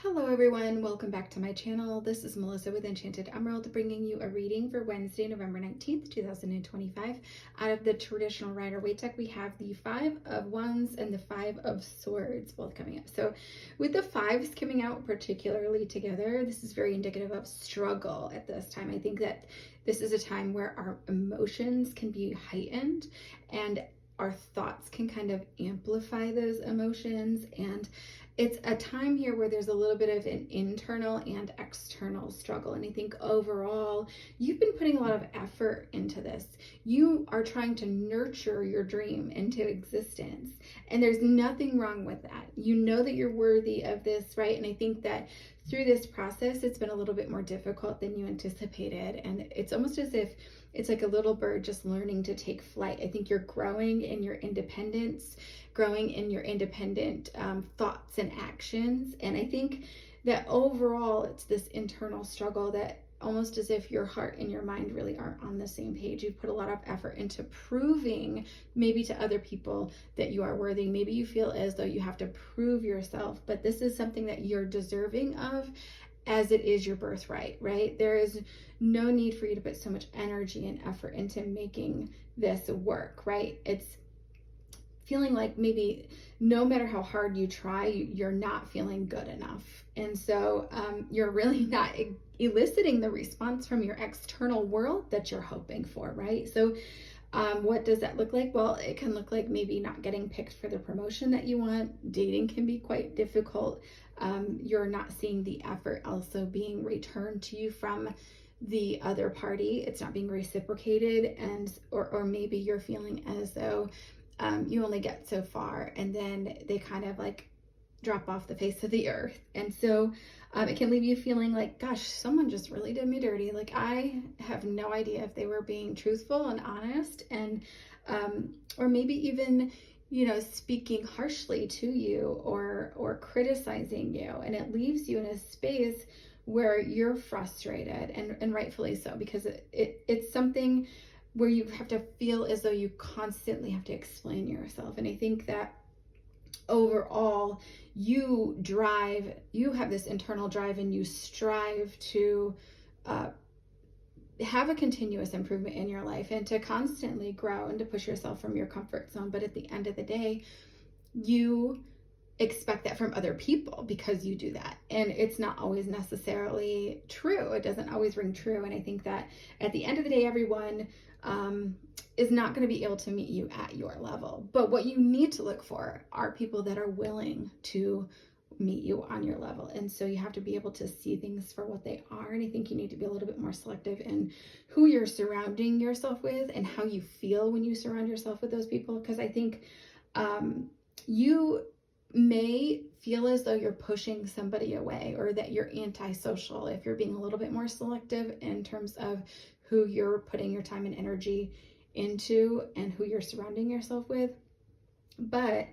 Hello everyone, welcome back to my channel. This is Melissa with Enchanted Emerald bringing you a reading for Wednesday, November 19th, 2025. Out of the traditional Rider-Waite deck, we have the Five of Wands and the Five of Swords both coming up. So with the fives coming out particularly together, this is very indicative of struggle at this time. I think that this is a time where our emotions can be heightened and our thoughts can kind of amplify those emotions, and it's a time here where there's a little bit of an internal and external struggle. And I think overall, you've been putting a lot of effort into this. You are trying to nurture your dream into existence. And there's nothing wrong with that. You know that you're worthy of this, right? And I think that through this process, it's been a little bit more difficult than you anticipated. And it's almost as if it's like a little bird just learning to take flight. I think you're growing in your independence, growing in your independent thoughts and actions. And I think that overall, it's this internal struggle that almost as if your heart and your mind really aren't on the same page. You've put a lot of effort into proving maybe to other people that you are worthy. Maybe you feel as though you have to prove yourself, but this is something that you're deserving of, as it is your birthright, right? There is no need for you to put so much energy and effort into making this work, right? It's feeling like maybe no matter how hard you try, you're not feeling good enough. And so you're really not eliciting the response from your external world that you're hoping for, right? So what does that look like? Well, it can look like maybe not getting picked for the promotion that you want. Dating can be quite difficult. You're not seeing the effort also being returned to you from the other party. It's not being reciprocated, and or maybe you're feeling as though you only get so far and then they kind of like drop off the face of the earth. And so it can leave you feeling like, gosh, someone just really did me dirty. Like, I have no idea if they were being truthful and honest, and or maybe even, you know, speaking harshly to you or criticizing you. And it leaves you in a space where you're frustrated, and rightfully so, because it's something where you have to feel as though you constantly have to explain yourself. And I think that overall, you have this internal drive, and you strive to have a continuous improvement in your life and to constantly grow and to push yourself from your comfort zone. But at the end of the day, you expect that from other people because you do that. And it's not always necessarily true. It doesn't always ring true. And I think that at the end of the day, everyone is not going to be able to meet you at your level. But what you need to look for are people that are willing to meet you on your level. And so you have to be able to see things for what they are. And I think you need to be a little bit more selective in who you're surrounding yourself with and how you feel when you surround yourself with those people. Because I think you may feel as though you're pushing somebody away, or that you're antisocial if you're being a little bit more selective in terms of who you're putting your time and energy into and who you're surrounding yourself with. But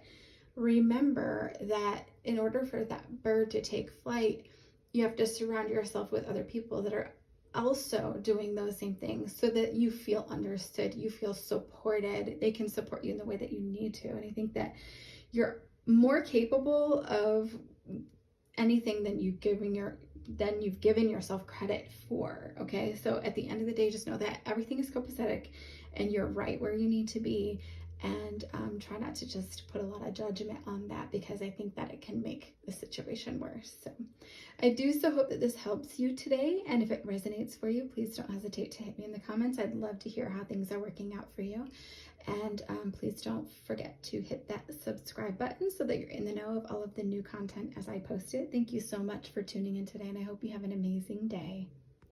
remember that in order for that bird to take flight, you have to surround yourself with other people that are also doing those same things, so that you feel understood, you feel supported, they can support you in the way that you need to. And I think that you're more capable of anything than you've given yourself credit for. Okay, so at the end of the day, just know that everything is copacetic and you're right where you need to be. And try not to just put a lot of judgment on that, because I think that it can make the situation worse. So I do so hope that this helps you today. And if it resonates for you, please don't hesitate to hit me in the comments. I'd love to hear how things are working out for you. And please don't forget to hit that subscribe button so that you're in the know of all of the new content as I post it. Thank you so much for tuning in today, and I hope you have an amazing day.